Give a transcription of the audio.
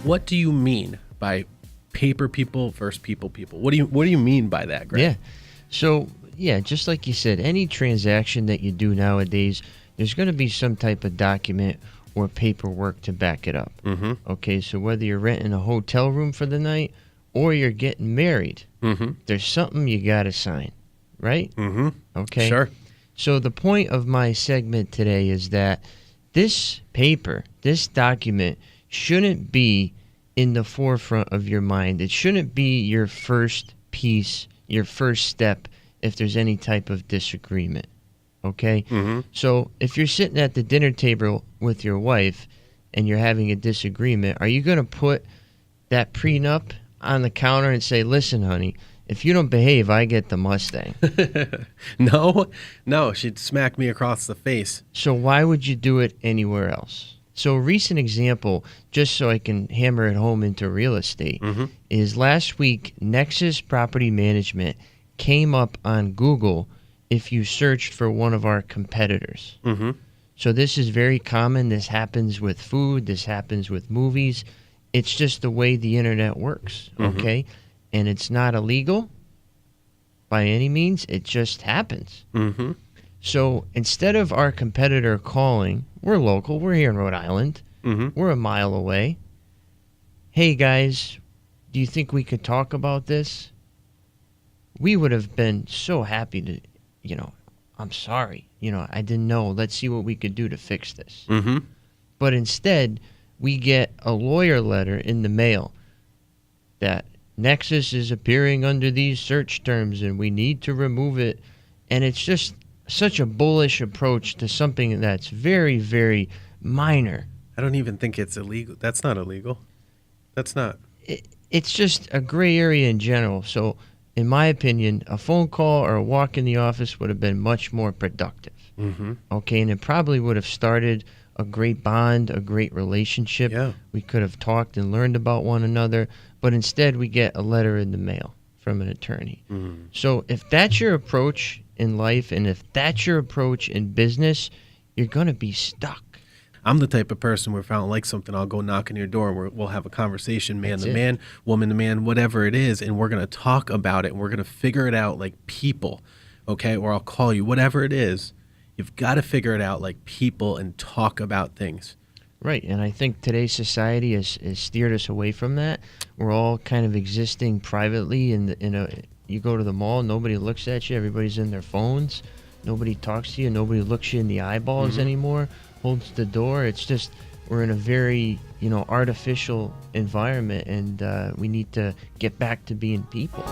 What do you mean by paper people versus people? What do you mean by that, Greg? Yeah. So, just like you said, any transaction that you do nowadays, there's going to be some type of document or paperwork to back it up. Mm-hmm. Okay, so whether you're renting a hotel room for the night or you're getting married, there's something you got to sign, right? Mm-hmm. Okay. Sure. So the point of my segment today is that this paper, this document, shouldn't be in the forefront of your mind. It shouldn't be your first piece, your first step if there's any type of disagreement. Okay? Mm-hmm. So if you're sitting at the dinner table with your wife and you're having a disagreement, are you going to put that prenup on the counter and say, listen, honey, if you don't behave, I get the Mustang? No, she'd smack me across the face. So why would you do it anywhere else? So a recent example, just so I can hammer it home into real estate, is last week, Nexus Property Management came up on Google if you searched for one of our competitors. Mm-hmm. So this is very common. This happens with food. This happens with movies. It's just the way the internet works, okay? And it's not illegal by any means. It just happens. Mm-hmm. So instead of our competitor calling, we're local, we're here in Rhode Island, we're a mile away. Hey guys, do you think we could talk about this? We would have been so happy to, I'm sorry, I didn't know. Let's see what we could do to fix this. Mm-hmm. But instead, we get a lawyer letter in the mail that Nexus is appearing under these search terms and we need to remove it. And it's just such a bullish approach to something that's very, very minor. I don't even think it's illegal. That's not illegal. That's not. It's just a gray area in general. So, in my opinion, a phone call or a walk in the office would have been much more productive. Mm-hmm. Okay, and it probably would have started a great bond, a great relationship. Yeah. We could have talked and learned about one another, but instead we get a letter in the mail from an attorney. Mm. So if that's your approach in life and if that's your approach in business, you're going to be stuck. I'm the type of person where if I don't like something, I'll go knock on your door and we'll have a conversation, man to man, woman to man, whatever it is, and we're going to talk about it and we're going to figure it out like people, okay? Or I'll call you, whatever it is. You've got to figure it out like people and talk about things. Right, and I think today's society has steered us away from that. We're all kind of existing privately, and you go to the mall, nobody looks at you, everybody's in their phones, nobody talks to you, nobody looks you in the eyeballs anymore, holds the door. It's just we're in a very artificial environment, and we need to get back to being people.